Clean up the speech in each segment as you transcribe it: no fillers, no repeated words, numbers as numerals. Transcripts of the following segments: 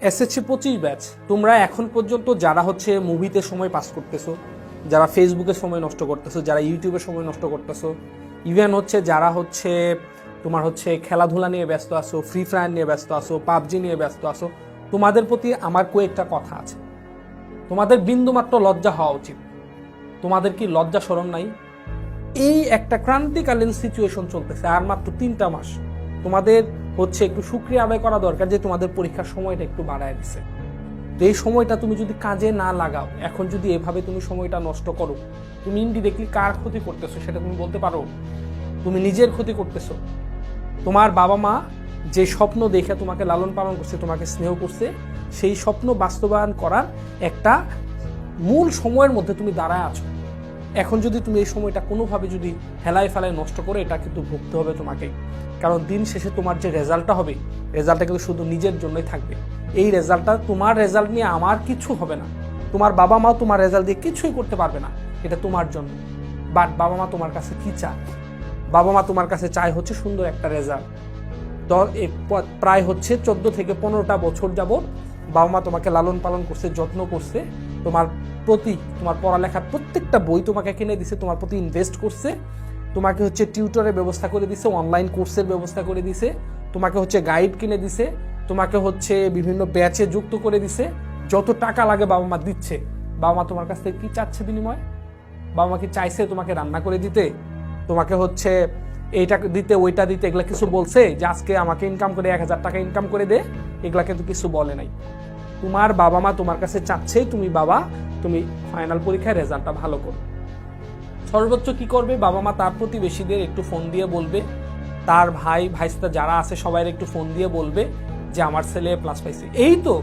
SSC 25 batch, তোমরা এখন পর্যন্ত যারা হচ্ছে মুভিতে সময় পাস করতেছো, যারা ফেসবুকে সময় নষ্ট করতেছো, যারা ইউটিউবে সময় নষ্ট করতেছো, ইভেন হচ্ছে যারা হচ্ছে তোমার হচ্ছে খেলাধুলা নিয়ে ব্যস্ত আছো, ফ্রি ফায়ার নিয়ে ব্যস্ত আছো, পাবজি নিয়ে ব্যস্ত আছো, তোমাদের প্রতি আমার কয়েকটা কথা আছে। তোমাদের বিন্দুমাত্র লজ্জা হওয়া উচিত। তোমাদের কি লজ্জা শরম নাই? এই একটা ক্রান্তিকালীন সিচুয়েশন চলতেছে, আর মাত্র 3টা মাস। তোমাদের হচ্ছে একটু শুকরিয়া আদায় করা দরকার যে তোমাদের পরীক্ষার সময়টা একটু বাড়ায় দিছে। তো এই সময়টা তুমি যদি কাজে না লাগাও, এখন যদি এভাবে তুমি সময়টা নষ্ট করো, তুমি ইনডিরেক্টলি কার ক্ষতি করতেছো সেটা তুমি বলতে পারো? তুমি নিজের ক্ষতি করতেছো। তোমার বাবা মা যে স্বপ্ন দেখে তোমাকে লালন পালন করছে, তোমাকে স্নেহ করছে, সেই স্বপ্ন বাস্তবায়ন করার একটা মূল সময়ের মধ্যে তুমি দাঁড়ায় আছো। এখন যদি তুমি এই সময়টা কোনোভাবে যদি হেলায় ফেলায় নষ্ট করে, এটা কিন্তু ভুগতে হবে তোমাকে। কারণ দিন শেষে তোমার যে রেজাল্টটা হবে, রেজাল্টটা কিন্তু শুধু নিজের জন্যই থাকবে। এই রেজাল্টটা, তোমার রেজাল্ট নিয়ে আমার কিছু হবে না, তোমার বাবা মা তোমার রেজাল্ট দিয়ে কিছুই করতে পারবে না, এটা তোমার জন্য। বাট বাবা মা তোমার কাছে কি চায়? বাবা মা তোমার কাছে চায় হচ্ছে সুন্দর একটা রেজাল্ট। প্রায় হচ্ছে 14 থেকে 15টা বছর যাবত বাবা মা তোমাকে লালন পালন করছে, যত্ন করছে, তোমার প্রতি, তোমার পড়ালেখার প্রত্যেকটা বই তোমাকে কিনে দিছে, তোমার প্রতি ইনভেস্ট করছে, তোমাকে হচ্ছে টিউটরের ব্যবস্থা করে দিছে, অনলাইন কোর্সের ব্যবস্থা করে দিছে, তোমাকে হচ্ছে গাইড কিনে দিছে, তোমাকে হচ্ছে বিভিন্ন ব্যাচে যুক্ত করে দিছে। যত টাকা লাগে বাবা মা দিচ্ছে। বাবা মা তোমার কাছ থেকে কি চাচ্ছে বিনিময়? বাবা মা কি চাইছে তোমাকে রান্না করে দিতে, তোমাকে হচ্ছে এইটা দিতে, ওইটা দিতে? এগুলা কিছু বলছে যে আজকে আমাকে ইনকাম করে 1000 টাকা ইনকাম করে দে? এগুলা কিন্তু কিছু বলে নাই। তোমার বাবা মা তোমার কাছে চাচ্ছে তুমি ফাইনাল পরীক্ষায় রেজাল্টটা ভালো করো। সর্বোচ্চ কি করবে বাবা মা? তার প্রতিবেশীদের একটু ফোন দিয়ে বলবে, তার ভাই ভাইস্তা যারা আছে সবাই একটু ফোন দিয়ে বলবে যে আমার ছেলে প্লাস পাইছে। এই তো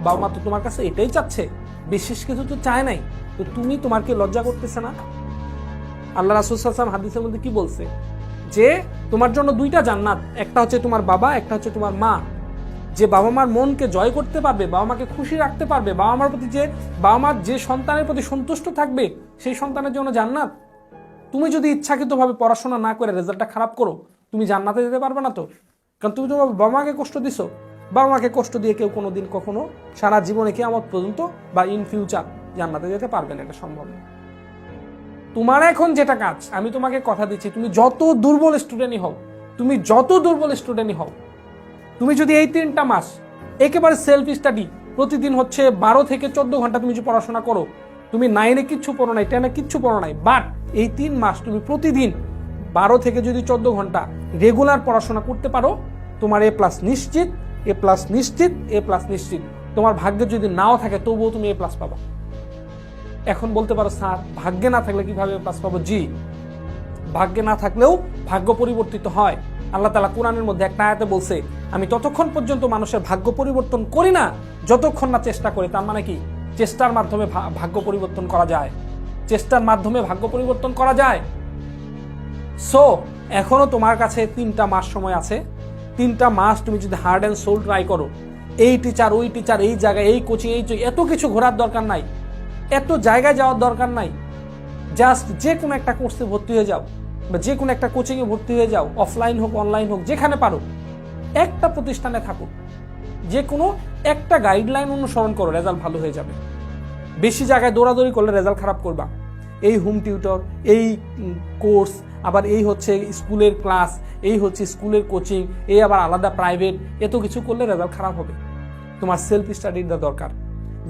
বাবা মা তো তোমার কাছে এটাই চাচ্ছে, বিশেষ কিছু তো চায় নাই। তো তুমি, তোমার কি লজ্জা করতেছে না? আল্লাহ রাসূল সাল্লাল্লাহু আলাইহি ওয়াসাল্লাম হাদিসের মধ্যে কি বলছে যে তোমার জন্য 2টা জান্নাত, একটা হচ্ছে তোমার বাবা, একটা হচ্ছে তোমার মা। যে বাবা মার মনকে জয় করতে পারবে, বাবা মাকে খুশি রাখতে পারবে, বাবা মার যে সন্তানের প্রতি সন্তুষ্ট থাকবে, সেই সন্তানের জন্য জান্নাত। তুমি যদি ইচ্ছাকৃতভাবে পড়াশোনা না করে রেজাল্টটা খারাপ করো, তুমি জান্নাতে যেতে পারবে না তো। কারণ তুমি তোমার বাবা মাকে কষ্ট দিছো। বাবা মাকে কষ্ট দিয়ে কেউ কোনোদিন কখনো সারা জীবনে কিয়ামত পর্যন্ত বা ইন ফিউচার জান্নাতে যেতে পারবে না, এটা সম্ভব না। তোমার এখন যেটা কাজ, আমি তোমাকে কথা দিচ্ছি, তুমি যত দুর্বল স্টুডেন্টই হও, তুমি যদি এই 3টা মাস একেবারে সেলফ স্টাডি, প্রতিদিন হচ্ছে 12 থেকে 14 ঘন্টা তুমি যদি পড়াশোনা করো, তুমি 9-এ কিচ্ছু পড়ো নাই, 10-এ কিচ্ছু পড়ো নাই, বাট এই 3 মাস তুমি প্রতিদিন 12 থেকে যদি 14 ঘন্টা রেগুলার পড়াশোনা করতে পারো, তোমার এ প্লাস নিশ্চিত, এ প্লাস নিশ্চিত, এ প্লাস নিশ্চিত। তোমার ভাগ্যে যদি নাও থাকে তবুও তুমি এ প্লাস পাবা। এখন বলতে পারো স্যার ভাগ্যে না থাকলে কিভাবে প্লাস পাবো? জি, ভাগ্যে না থাকলেও ভাগ্য পরিবর্তিত হয়। আল্লাহ তাআলা কোরআনের মধ্যে একটা আয়াতে বলছে, আমি ততক্ষণ পর্যন্ত মানুষের ভাগ্য পরিবর্তন করি না যতক্ষণ না চেষ্টা করি। তার মানে কি? চেষ্টার মাধ্যমে ভাগ্য পরিবর্তন করা যায়, চেষ্টার মাধ্যমে ভাগ্য পরিবর্তন করা যায়। সো এখনো তোমার কাছে 3টা মাস সময় আছে। 3টা মাস তুমি যদি হার্ড অ্যান্ড সোল ট্রাই করো, এই টিচার, ওই টিচার, এই জায়গায়, এই কোচিং, এত কিছু ঘোরার দরকার নাই, এত জায়গায় যাওয়ার দরকার নাই। জাস্ট যে কোনো একটা কোর্সে ভর্তি হয়ে যাও, বা যে কোনো একটা কোচিংয়ে ভর্তি হয়ে যাও, অফলাইন হোক অনলাইন হোক, যেখানে পারো একটা প্রতিষ্ঠানে থাকো, যে কোনো একটা গাইডলাইন অনুসরণ করো, রেজাল্ট ভালো হয়ে যাবে। বেশি জায়গায় দৌড়াদৌড়ি করলে রেজাল্ট খারাপ করবা। এই হোম টিউটর, এই কোর্স, আবার এই হচ্ছে স্কুলের ক্লাস, এই হচ্ছে স্কুলের কোচিং, এই আবার আলাদা প্রাইভেট, এত কিছু করলে রেজাল্ট খারাপ হবে। তোমার সেলফ স্টাডির দরকার।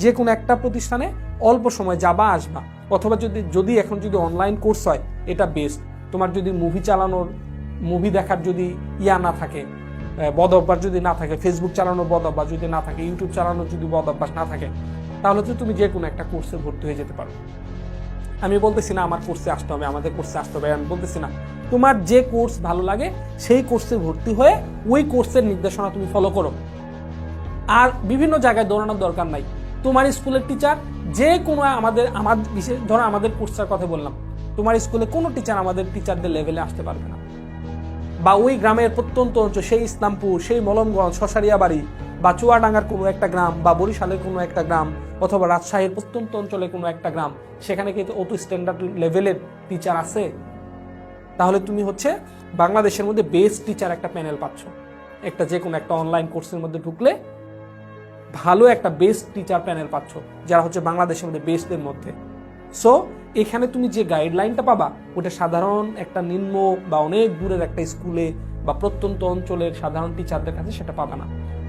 যে কোনো একটা প্রতিষ্ঠানে অল্প সময় যাবা, আসবা, অথবা যদি এখন যদি অনলাইন কোর্স হয় এটা বেস্ট। তোমার যদি মুভি দেখার যদি না থাকে, বদ অভ্যাস যদি না থাকে, ফেসবুক চালানোর বদ অভ্যাস যদি না থাকে, ইউটিউব চালানোর যদি বদ অভ্যাস না থাকে, তাহলে তো তুমি যে কোনো একটা কোর্সে ভর্তি হয়ে যেতে পারো। আমি বলতেছি না আমার কোর্সে আসতে হবে, আমাদের কোর্সে আসতে হবে, আমি বলতেছি না। তোমার যে কোর্স ভালো লাগে সেই কোর্সে ভর্তি হয়ে ওই কোর্সের নির্দেশনা তুমি ফলো করো। আর বিভিন্ন জায়গায় দৌড়ানোর দরকার নাই। তোমার স্কুলের টিচার যে কোনো আমার বিশেষ ধরো আমাদের কোর্সের কথা বললাম, তোমার স্কুলে কোনো টিচার আমাদের টিচারদের লেভেলে আসতে পারবে না। বা ওই গ্রামের প্রত্যন্ত অঞ্চল, সেই ইসলামপুর, সেই মলমগঞ্জ, শশারিয়াবাড়ি, বা চুয়াডাঙ্গার কোনো একটা গ্রাম, বা বরিশালের কোনো একটা গ্রাম, অথবা রাজশাহীর প্রত্যন্ত অঞ্চলে কোনো একটা গ্রাম, সেখানে কিন্তু অত স্ট্যান্ডার্ড লেভেলের টিচার আছে। তাহলে তুমি হচ্ছে বাংলাদেশের মধ্যে বেস্ট টিচার একটা প্যানেল পাচ্ছ। যে কোনো একটা অনলাইন কোর্সের মধ্যে ঢুকলে ভালো একটা বেস্ট টিচার প্যানেল পাচ্ছ, যারা হচ্ছে বাংলাদেশের মধ্যে বেস্টদের মধ্যে। সো এখানে তুমি যে গাইডলাইনটা পাবা ওটা সাধারণ একটা নিম্ন বা অনেক দূরের একটা স্কুলে বা প্রত্যন্ত অঞ্চলের সাধারণ টিচারদের কাছে সেটা পাবা না।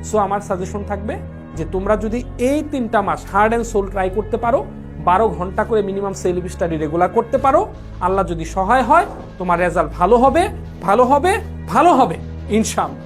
সো আমার সাজেশন থাকবে যে তোমরা যদি এই 3টা মাস হার্ড অ্যান্ড সোল ট্রাই করতে পারো, 12 ঘন্টা করে মিনিমাম সেলফ স্টাডি রেগুলার করতে পারো, আল্লাহ যদি সহায় হয় তোমার রেজাল্ট ভালো হবে, ভালো হবে, ভালো হবে ইনশাআল্লাহ।